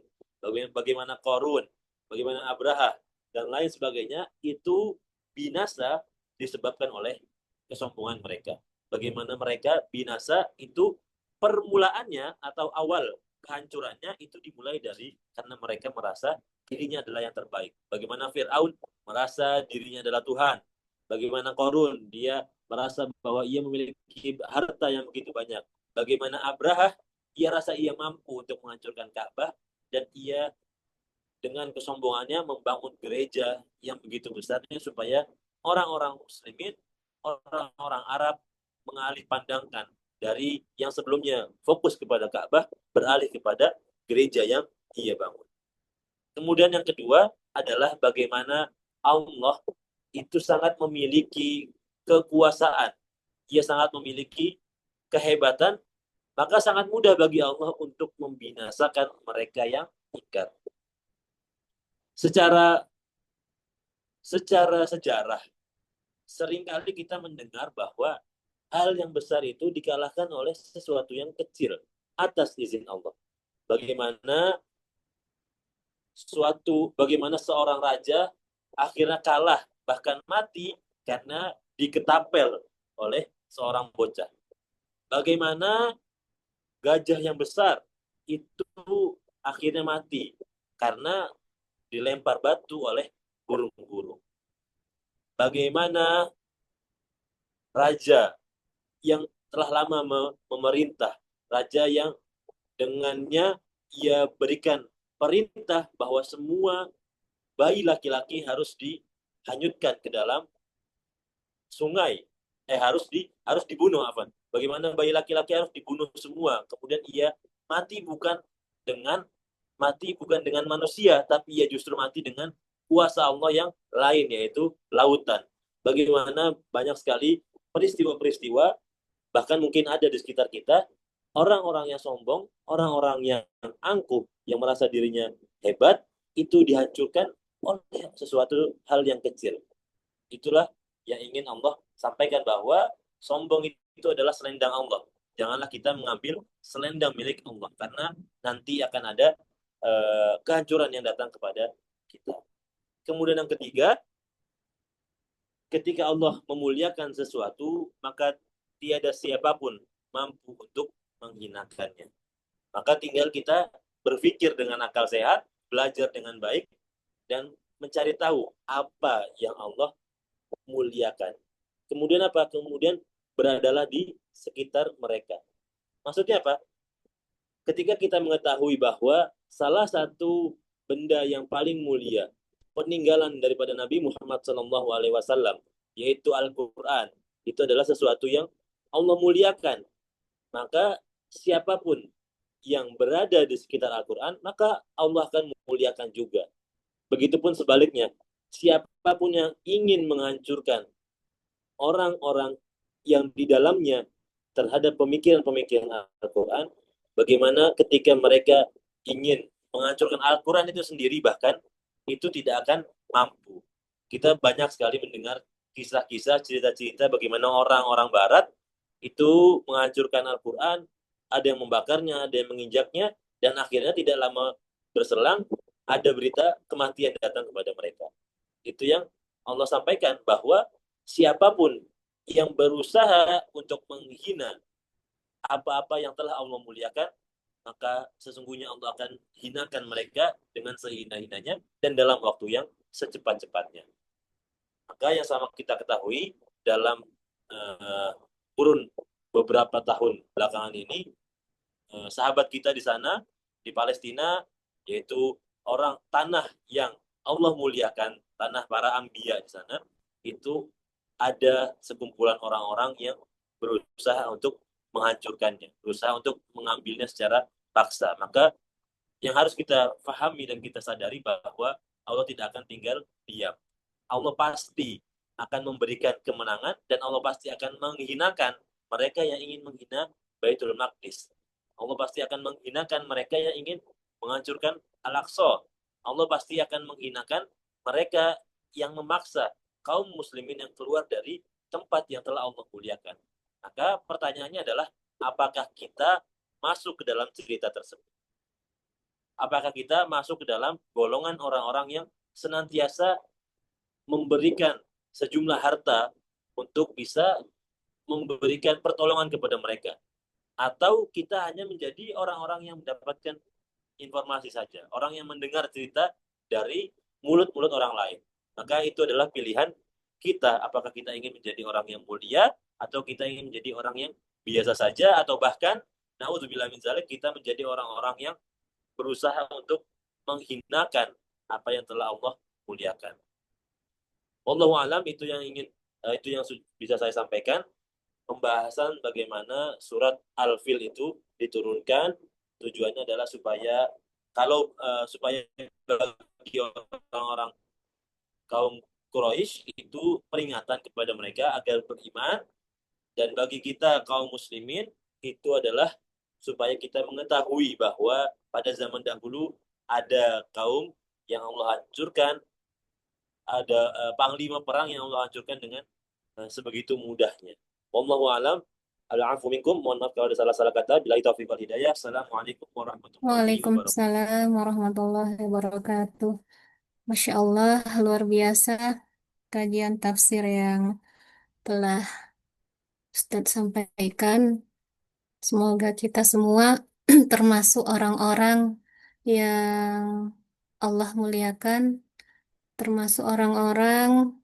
bagaimana Qarun, bagaimana Abraha, dan lain sebagainya, itu binasa disebabkan oleh kesombongan mereka. Bagaimana mereka binasa itu permulaannya atau awal kehancurannya itu dimulai dari karena mereka merasa dirinya adalah yang terbaik. Bagaimana Fir'aun merasa dirinya adalah Tuhan. Bagaimana Qarun, dia merasa bahwa ia memiliki harta yang begitu banyak. Bagaimana Abraha, ia rasa ia mampu untuk menghancurkan Ka'bah dan ia dengan kesombongannya membangun gereja yang begitu besarnya supaya orang-orang muslimin, orang-orang Arab mengalih pandangkan dari yang sebelumnya fokus kepada Ka'bah beralih kepada gereja yang ia bangun. Kemudian yang kedua adalah bagaimana Allah itu sangat memiliki kekuasaan. Ia sangat memiliki kehebatan, maka sangat mudah bagi Allah untuk membinasakan mereka yang ingkar. Secara sejarah, seringkali kita mendengar bahwa hal yang besar itu dikalahkan oleh sesuatu yang kecil atas izin Allah. Bagaimana seorang raja akhirnya kalah, bahkan mati karena diketapel oleh seorang bocah. Bagaimana gajah yang besar itu akhirnya mati karena dilempar batu oleh burung-burung. Bagaimana raja yang telah lama memerintah, raja yang dengannya ia berikan perintah bahwa semua bayi laki-laki harus dihanyutkan ke dalam sungai, harus dibunuh, Afan. Bagaimana bayi laki-laki harus dibunuh semua, kemudian ia dengan mati bukan dengan manusia, tapi ia justru mati dengan kuasa Allah yang lain, yaitu lautan. Bagaimana banyak sekali peristiwa-peristiwa, bahkan mungkin ada di sekitar kita, orang-orang yang sombong, orang-orang yang angkuh, yang merasa dirinya hebat, itu dihancurkan oleh sesuatu hal yang kecil. Itulah yang ingin Allah sampaikan, bahwa sombong itu adalah selendang Allah. Janganlah kita mengambil selendang milik Allah, karena nanti akan ada kehancuran yang datang kepada kita. Kemudian yang ketiga, ketika Allah memuliakan sesuatu, maka tiada siapapun mampu untuk menghinakannya. Maka tinggal kita berpikir dengan akal sehat, belajar dengan baik, dan mencari tahu apa yang Allah muliakan. Kemudian apa? Kemudian beradalah di sekitar mereka. Maksudnya apa? Ketika kita mengetahui bahwa salah satu benda yang paling mulia, peninggalan daripada Nabi Muhammad SAW, yaitu Al-Quran, itu adalah sesuatu yang Allah muliakan. Maka siapapun yang berada di sekitar Al-Quran, maka Allah akan memuliakan juga. Begitupun sebaliknya, siapapun yang ingin menghancurkan orang-orang yang di dalamnya terhadap pemikiran-pemikiran Al-Quran, bagaimana ketika mereka ingin menghancurkan Al-Quran itu sendiri, bahkan itu tidak akan mampu. Kita banyak sekali mendengar kisah-kisah, cerita-cerita bagaimana orang-orang Barat itu menghancurkan Al-Quran, ada yang membakarnya, ada yang menginjaknya, dan akhirnya tidak lama berselang ada berita kematian datang kepada mereka. Itu yang Allah sampaikan, bahwa siapapun yang berusaha untuk menghina apa-apa yang telah Allah muliakan, maka sesungguhnya Allah akan hinakan mereka dengan sehina-hinanya dan dalam waktu yang secepat-cepatnya. Maka yang sama kita ketahui, dalam kurun beberapa tahun belakangan ini, sahabat kita di sana, di Palestina, yaitu tanah yang Allah muliakan, tanah para anbiya di sana, itu ada sekumpulan orang-orang yang berusaha untuk menghancurkannya, berusaha untuk mengambilnya secara paksa. Maka yang harus kita pahami dan kita sadari bahwa Allah tidak akan tinggal diam. Allah pasti akan memberikan kemenangan dan Allah pasti akan menghinakan mereka yang ingin menghina Baitul Maqdis. Allah pasti akan menghinakan mereka yang ingin menghancurkan Al-Aqsa. Allah pasti akan menghinakan mereka yang memaksa kaum muslimin yang keluar dari tempat yang telah Allah muliakan. Maka pertanyaannya adalah, apakah kita masuk ke dalam cerita tersebut? Apakah kita masuk ke dalam golongan orang-orang yang senantiasa memberikan sejumlah harta untuk bisa memberikan pertolongan kepada mereka? Atau kita hanya menjadi orang-orang yang mendapatkan informasi saja, orang yang mendengar cerita dari mulut-mulut orang lain? Maka itu adalah pilihan kita, apakah kita ingin menjadi orang yang mulia atau kita ingin menjadi orang yang biasa saja, atau bahkan naudzubillah min dzalik, kita menjadi orang-orang yang berusaha untuk menghinakan apa yang telah Allah muliakan. Wallahu alam, itu yang ingin itu yang bisa saya sampaikan. Pembahasan bagaimana surat Al-Fil itu diturunkan, tujuannya adalah supaya supaya bagi orang-orang kaum Quraisy itu peringatan kepada mereka agar beriman, dan bagi kita kaum muslimin itu adalah supaya kita mengetahui bahwa pada zaman dahulu ada kaum yang Allah hancurkan, ada panglima perang yang Allah hancurkan dengan sebegitu mudahnya. Wallahu alam. Al-afu minkum. Mohon maaf kalau ada salah-salah kata. Bila taufiq wal hidayah. Assalamualaikum warahmatullahi wabarakatuh. Waalaikumsalam warahmatullahi wabarakatuh. Masya Allah, luar biasa kajian tafsir yang telah Ustadz sampaikan. Semoga kita semua termasuk orang-orang yang Allah muliakan, termasuk orang-orang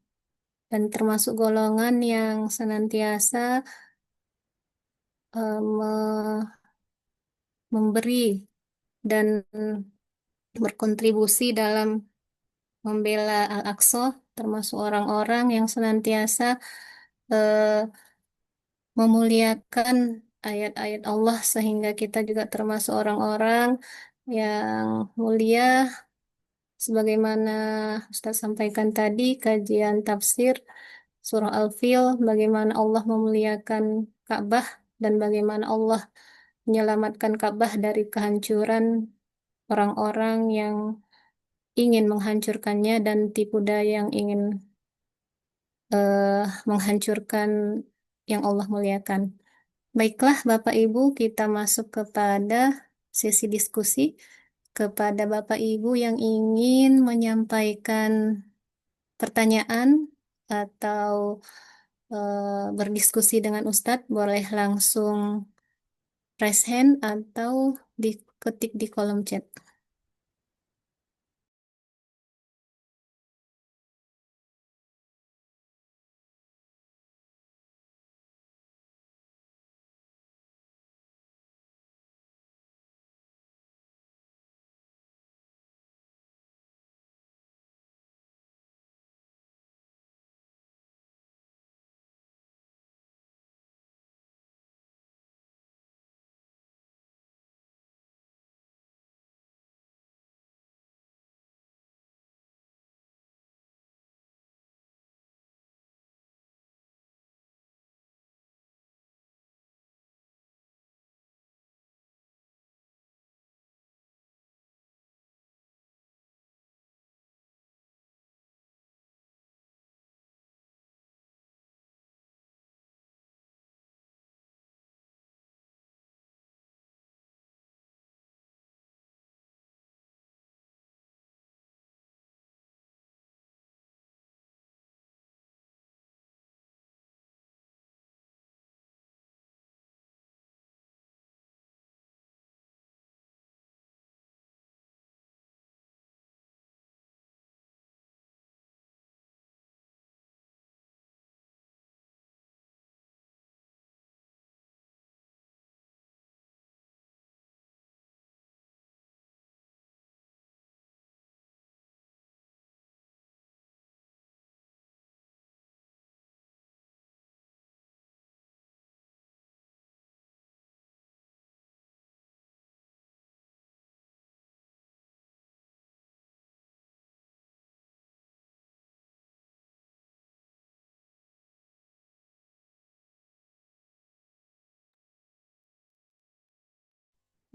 dan termasuk golongan yang senantiasa memberi dan berkontribusi dalam membela Al-Aqsa, termasuk orang-orang yang senantiasa eh, memuliakan ayat-ayat Allah, sehingga kita juga termasuk orang-orang yang mulia, sebagaimana Ustaz sampaikan tadi kajian tafsir surah Al-Fil, bagaimana Allah memuliakan Ka'bah dan bagaimana Allah menyelamatkan Ka'bah dari kehancuran orang-orang yang ingin menghancurkannya dan tipu daya yang ingin menghancurkan yang Allah muliakan. Baiklah, Bapak Ibu, kita masuk kepada sesi diskusi. Kepada Bapak Ibu yang ingin menyampaikan pertanyaan atau berdiskusi dengan Ustadz, boleh langsung raise hand atau diketik di kolom chat.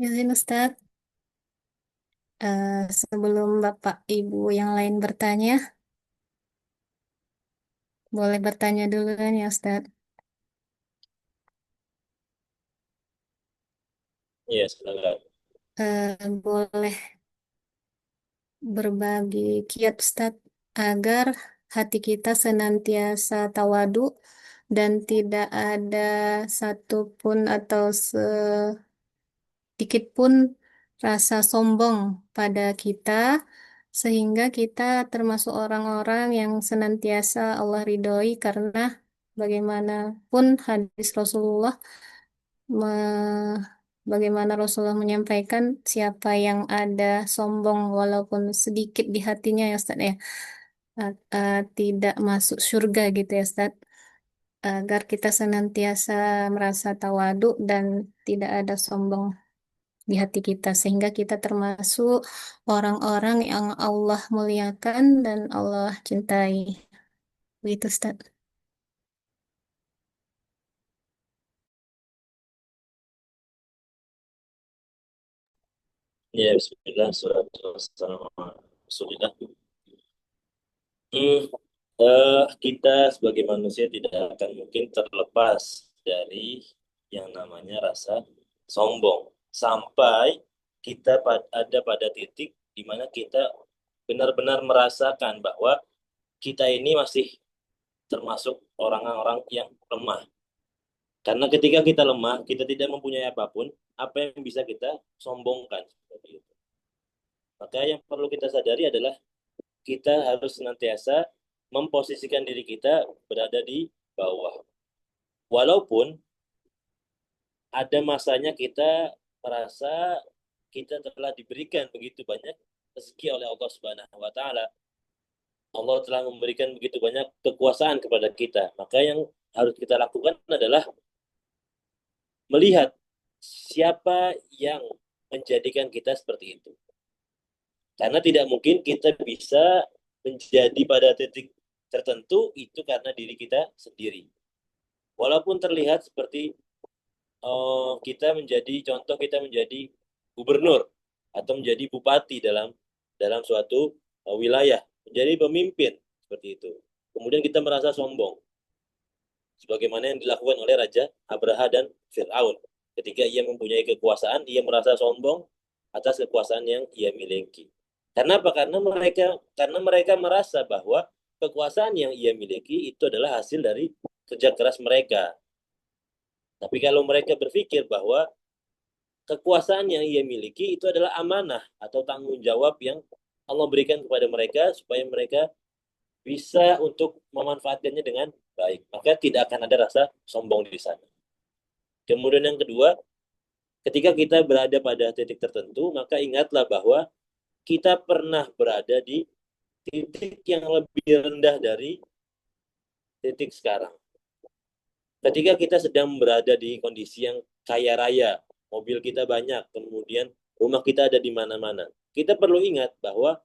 Izin Ustadz, sebelum Bapak Ibu yang lain bertanya, boleh bertanya dulu kan ya Ustadz? Iya, silakan. Boleh berbagi kiat Ustadz agar hati kita senantiasa tawadu dan tidak ada satupun atau sedikit pun rasa sombong pada kita, sehingga kita termasuk orang-orang yang senantiasa Allah ridhoi karena bagaimanapun hadis Rasulullah me- bagaimana Rasulullah menyampaikan siapa yang ada sombong walaupun sedikit di hatinya ya Ustaz ya, tidak masuk surga gitu ya Ustaz, agar kita senantiasa merasa tawadu dan tidak ada sombong di hati kita sehingga kita termasuk orang-orang yang Allah muliakan dan Allah cintai. Begitu Ustaz. Iya, bismillah, salatu wassalamu ala Rasulillah. Hmm, kita sebagai manusia tidak akan mungkin terlepas dari yang namanya rasa sombong sampai kita ada pada titik di mana kita benar-benar merasakan bahwa kita ini masih termasuk orang-orang yang lemah. Karena ketika kita lemah, kita tidak mempunyai apapun, apa yang bisa kita sombongkan seperti itu. Maka yang perlu kita sadari adalah kita harus senantiasa memposisikan diri kita berada di bawah. Walaupun ada masanya kita merasa kita telah diberikan begitu banyak rezeki oleh Allah Subhanahu wa taala. Allah telah memberikan begitu banyak kekuasaan kepada kita. Maka yang harus kita lakukan adalah melihat siapa yang menjadikan kita seperti itu. Karena tidak mungkin kita bisa menjadi pada titik tertentu itu karena diri kita sendiri. Walaupun terlihat seperti kita menjadi contoh, kita menjadi gubernur atau menjadi bupati dalam dalam suatu wilayah, menjadi pemimpin seperti itu. Kemudian kita merasa sombong, sebagaimana yang dilakukan oleh Raja Abraha dan Fir'aun. Ketika ia mempunyai kekuasaan, ia merasa sombong atas kekuasaan yang ia miliki. Karena apa? Karena mereka merasa bahwa kekuasaan yang ia miliki itu adalah hasil dari kerja keras mereka. Tapi kalau mereka berpikir bahwa kekuasaan yang ia miliki itu adalah amanah atau tanggung jawab yang Allah berikan kepada mereka supaya mereka bisa untuk memanfaatkannya dengan baik, maka tidak akan ada rasa sombong di sana. Kemudian yang kedua, ketika kita berada pada titik tertentu, maka ingatlah bahwa kita pernah berada di titik yang lebih rendah dari titik sekarang. Ketika kita sedang berada di kondisi yang kaya raya, mobil kita banyak, kemudian rumah kita ada di mana-mana. Kita perlu ingat bahwa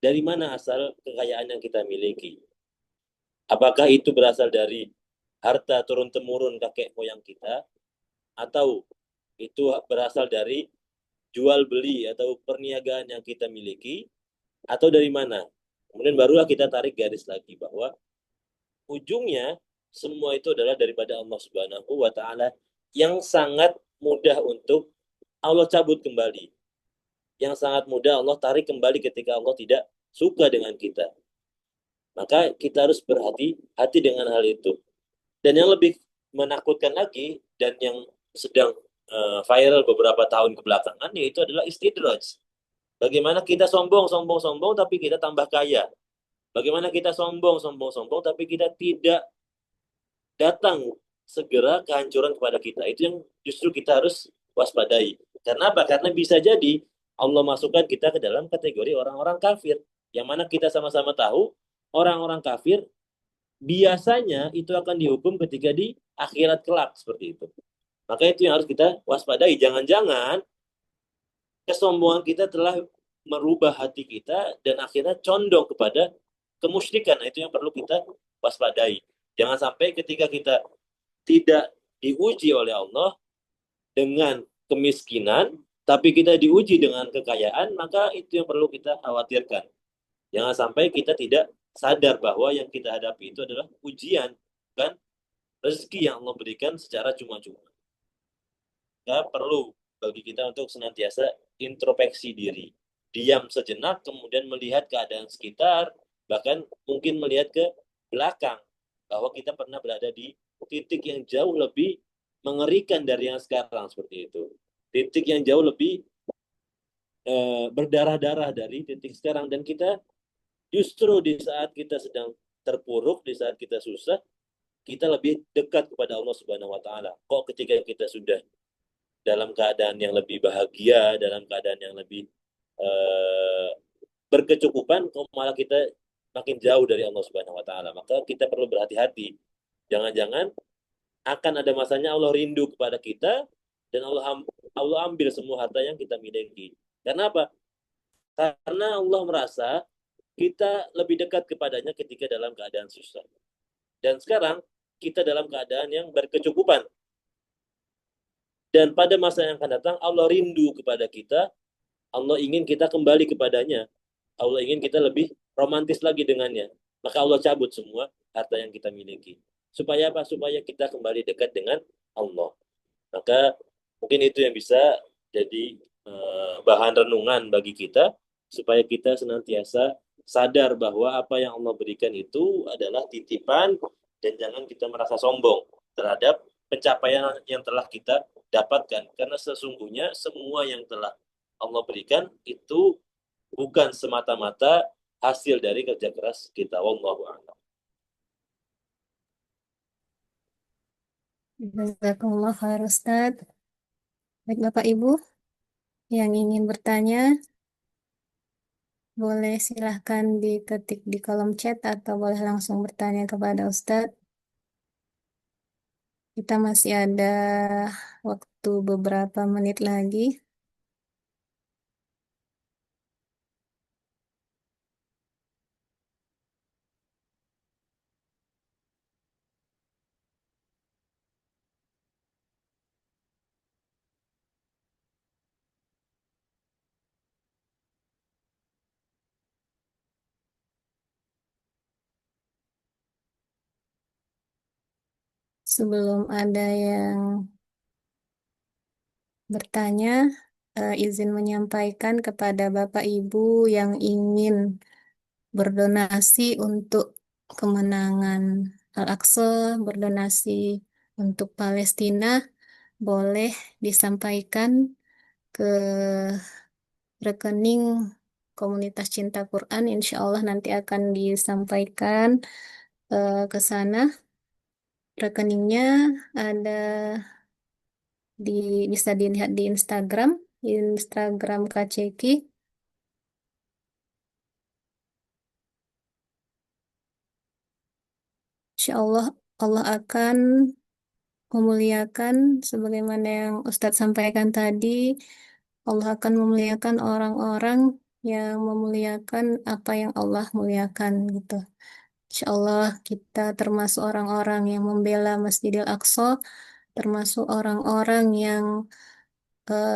dari mana asal kekayaan yang kita miliki. Apakah itu berasal dari harta turun-temurun kakek moyang kita, atau itu berasal dari jual beli atau perniagaan yang kita miliki, atau dari mana? Kemudian barulah kita tarik garis lagi bahwa ujungnya semua itu adalah daripada Allah Subhanahu wa taala yang sangat mudah untuk Allah cabut kembali. Yang sangat mudah Allah tarik kembali ketika Allah tidak suka dengan kita. Maka kita harus berhati-hati dengan hal itu. Dan yang lebih menakutkan lagi dan yang sedang viral beberapa tahun kebelakangan yaitu adalah istidraj. Bagaimana kita sombong, sombong, sombong tapi kita tambah kaya. Bagaimana kita sombong, sombong, sombong tapi kita tidak datang segera kehancuran kepada kita. Itu yang justru kita harus waspadai. Karena apa? Karena bisa jadi Allah masukkan kita ke dalam kategori orang-orang kafir. Yang mana kita sama-sama tahu orang-orang kafir biasanya itu akan dihukum ketika di akhirat kelak seperti itu. Maka itu yang harus kita waspadai. Jangan-jangan kesombongan kita telah merubah hati kita dan akhirnya condong kepada kemusyrikan. Nah, itu yang perlu kita waspadai. Jangan sampai ketika kita tidak diuji oleh Allah dengan kemiskinan, tapi kita diuji dengan kekayaan, maka itu yang perlu kita khawatirkan. Jangan sampai kita tidak sadar bahwa yang kita hadapi itu adalah ujian, kan? Rezeki yang Allah berikan secara cuma-cuma. Ya, perlu bagi kita untuk senantiasa introspeksi diri. Diam sejenak, kemudian melihat keadaan sekitar, bahkan mungkin melihat ke belakang, bahwa kita pernah berada di titik yang jauh lebih mengerikan dari yang sekarang, seperti itu. Titik yang jauh lebih berdarah-darah dari titik sekarang. Dan kita justru di saat kita sedang terpuruk, di saat kita susah, kita lebih dekat kepada Allah Subhanahu wa taala. Kok ketika kita sudah dalam keadaan yang lebih bahagia, dalam keadaan yang lebih eh, berkecukupan, kok malah kita makin jauh dari Allah Subhanahu wa taala. Maka kita perlu berhati-hati. Jangan-jangan akan ada masanya Allah rindu kepada kita dan Allah ambil semua harta yang kita miliki. Karena apa? Karena Allah merasa kita lebih dekat kepadanya ketika dalam keadaan susah. Dan sekarang kita dalam keadaan yang berkecukupan. Dan pada masa yang akan datang, Allah rindu kepada kita. Allah ingin kita kembali kepadanya. Allah ingin kita lebih romantis lagi dengannya. Maka Allah cabut semua harta yang kita miliki. Supaya apa? Supaya kita kembali dekat dengan Allah. Maka mungkin itu yang bisa jadi bahan renungan bagi kita. Supaya kita senantiasa sadar bahwa apa yang Allah berikan itu adalah titipan. Dan jangan kita merasa sombong terhadap pencapaian yang telah kita dapatkan. Karena sesungguhnya semua yang telah Allah berikan itu bukan semata-mata hasil dari kerja keras kita. Wallahu a'lam. Jazakumullah khair Ustaz. Baik Bapak Ibu yang ingin bertanya, boleh silahkan diketik di kolom chat atau boleh langsung bertanya kepada Ustadz. Kita masih ada waktu beberapa menit lagi. Sebelum ada yang bertanya, izin menyampaikan kepada Bapak Ibu yang ingin berdonasi untuk kemenangan Al-Aqsa, berdonasi untuk Palestina, boleh disampaikan ke rekening komunitas cinta Quran. Insya Allah nanti akan disampaikan ke sana. Rekeningnya ada di bisa dilihat di Instagram, Instagram KCK. Insya Allah Allah akan memuliakan sebagaimana yang Ustadz sampaikan tadi. Allah akan memuliakan orang-orang yang memuliakan apa yang Allah muliakan gitu. Insya Allah kita termasuk orang-orang yang membela Masjidil Aqsa, termasuk orang-orang yang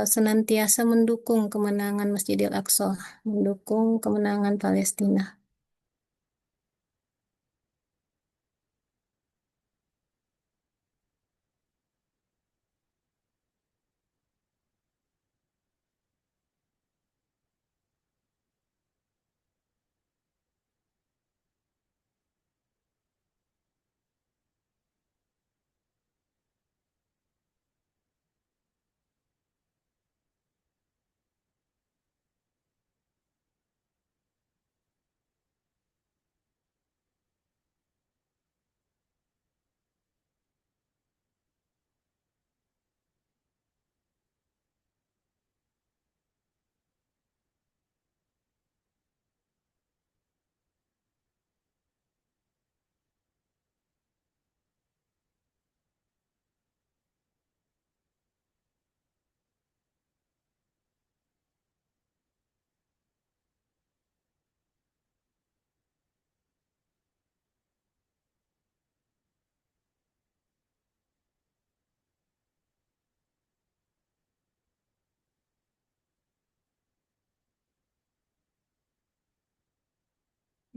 senantiasa mendukung kemenangan Masjidil Aqsa, mendukung kemenangan Palestina.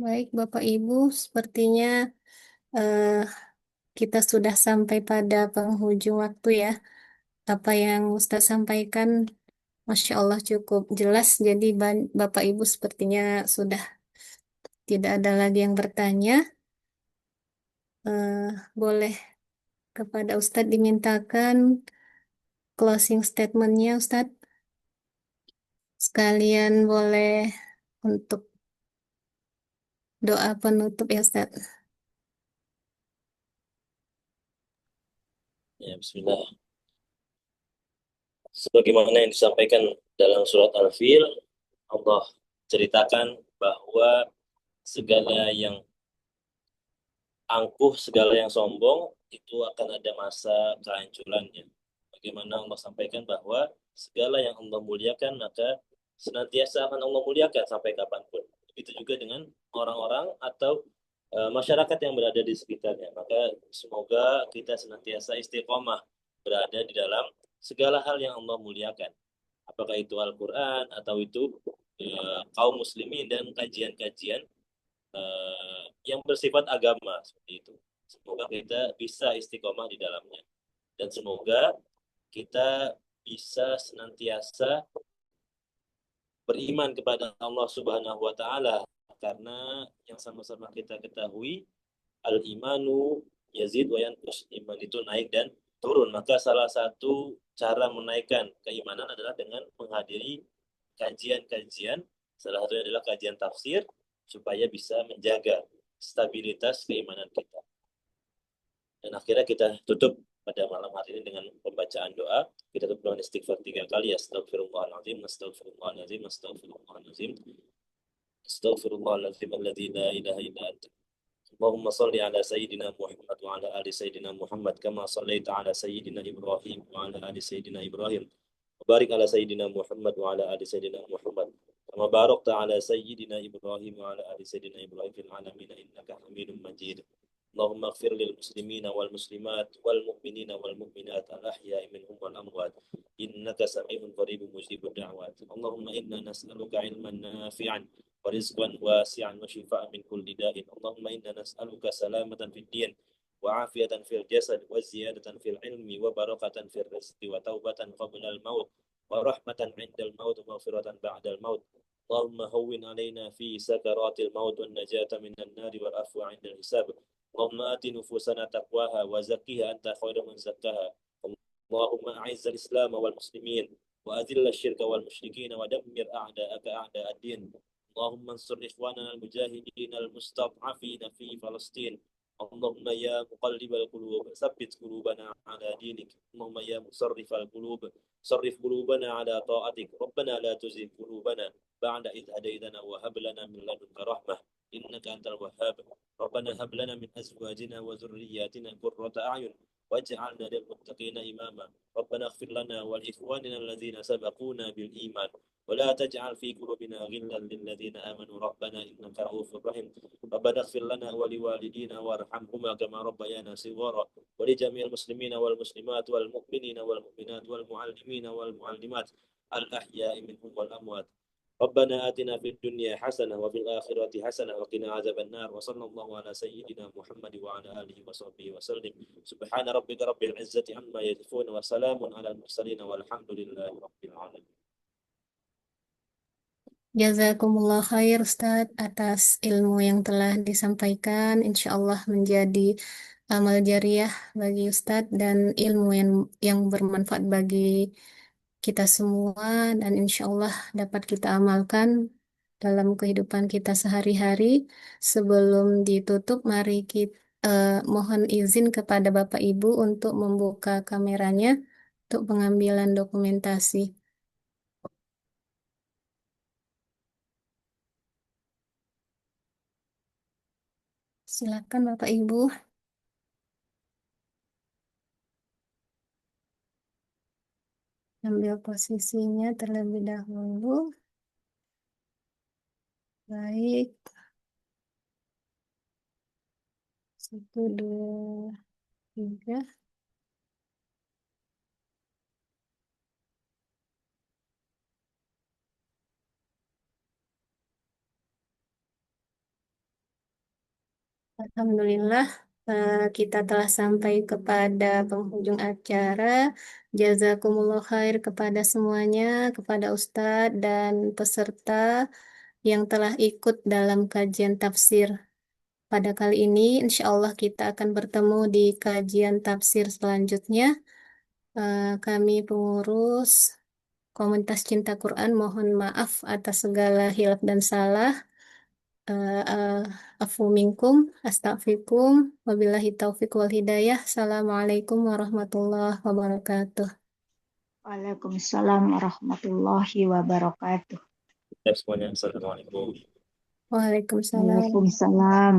Baik, Bapak Ibu, sepertinya eh, kita sudah sampai pada penghujung waktu ya. Apa yang Ustaz sampaikan, Masya Allah cukup jelas. Jadi Bapak Ibu sepertinya sudah tidak ada lagi yang bertanya. Eh, Boleh kepada Ustadz dimintakan closing statementnya, Ustadz. Sekalian boleh untuk doa penutup ya, Ustadz. Ya, Bismillah. Sebagaimana yang disampaikan dalam surat Al-Fil, Allah ceritakan bahwa segala yang angkuh, segala yang sombong, itu akan ada masa kehancurannya. Bagaimana Allah sampaikan bahwa segala yang Allah muliakan, maka senantiasa akan Allah muliakan sampai kapanpun. Begitu juga dengan orang-orang atau masyarakat yang berada di sekitarnya. Maka semoga kita senantiasa istiqomah berada di dalam segala hal yang Allah muliakan. Apakah itu Al-Quran atau itu kaum muslimin dan kajian-kajian yang bersifat agama seperti itu. Semoga kita bisa istiqomah di dalamnya dan semoga kita bisa senantiasa beriman kepada Allah Subhanahu wa taala karena yang sama-sama kita ketahui al-imanu yazid wa yanqus. Iman itu naik dan turun. Maka salah satu cara menaikkan keimanan adalah dengan menghadiri kajian-kajian. Salah satunya adalah kajian tafsir supaya bisa menjaga stabilitas keimanan kita. Dan akhirnya kita tutup pada malam hari ini dengan pembacaan doa. Kita tutup dengan istighfar 3 kali. Astagfirullahaladzim, astagfirullahaladzim, astagfirullahaladzim. Astagfirullahaladzim, alladzi la ilaha illa anta. اللهم صل على سيدنا محمد وعلى آل سيدنا محمد كما صليت على سيدنا إبراهيم وعلى آل سيدنا إبراهيم وبارك على سيدنا محمد وعلى آل سيدنا محمد كما باركت على سيدنا إبراهيم وعلى آل سيدنا إبراهيم في العالمين إنك حميد مجيد اللهم اغفر للمسلمين والمسلمات والمؤمنين والمؤمنات الأحياء منهم والأموات إنك سميع قريب مجيب الدعوات اللهم إنا نسألك علما نافعا ورزقا واسعا وشفاء من كل داء اللهم إنا نسألك سلامة في الدين وعافية في الجسد وزيادة في العلم وبركة في الرزق وتوبة قبل الموت ورحمة عند الموت ومغفرة بعد الموت اللهم هون علينا في سكرات الموت والنجاة من النار والعفو عند الحساب اللهم آت نفوسنا تقواها وزكها أنت خير من زكاها اللهم أعز الإسلام والمسلمين وأذل الشرك والمشركين ودمر أعداءك أعداء الدين اللهم انصر إخواننا المجاهدين المستضعفين في فلسطين اللهم يا مقلب القلوب ثبت قلوبنا على دينك اللهم يا مصرف القلوب صرف قلوبنا على طاعتك ربنا لا تزغ قلوبنا بعد إذ هديتنا وهب لنا من لدنك رحمة إنك أنت الوهاب ربنا هب لنا من أزواجنا وذرياتنا قرة أعين واجعلنا للمتقين إماما ربنا اغفر لنا ولإخواننا الذين سبقونا بالإيمان ولا تجعل في قلوبنا غلا للذين آمنوا ربنا إنك رؤوف رحيم ربنا اغفر لنا ولوالدينا وارحمهما كما ربيانا صغارا ولجميع المسلمين والمسلمات والمؤمنين والمؤمنات والمعلمين والمعلمات الأحياء منهم والأموات ربنا آتنا في الدنيا حسنة وفي الآخرة حسنة وقنا عذاب النار وصلى الله على سيدنا محمد وعلى آله وصحبه وسلم سبحان ربك رب العزة عما يصفون وسلام على المرسلين والحمد لله رب العالمين. Jazakumullah khair Ustadz atas ilmu yang telah disampaikan. Insya Allah menjadi amal jariah bagi Ustadz dan ilmu yang bermanfaat bagi kita semua dan insya Allah dapat kita amalkan dalam kehidupan kita sehari-hari. Sebelum ditutup, mari kita mohon izin kepada Bapak Ibu untuk membuka kameranya untuk pengambilan dokumentasi. Silakan Bapak Ibu. Ambil posisinya terlebih dahulu. Baik. Satu, dua, tiga. Alhamdulillah, kita telah sampai kepada penghujung acara. Jazakumullah khair kepada semuanya, kepada Ustadz dan peserta yang telah ikut dalam kajian tafsir. Pada kali ini, insya Allah kita akan bertemu di kajian tafsir selanjutnya. Kami pengurus Komunitas Cinta Quran mohon maaf atas segala hilaf dan salah. Afu minkum, astagfirullahaladzim, wabillahi taufiq wal hidayah. Assalamualaikum warahmatullahi wabarakatuh. Waalaikumsalam warahmatullahi wabarakatuh. Ya, semuanya. Assalamualaikum. Waalaikumsalam. Waalaikumsalam.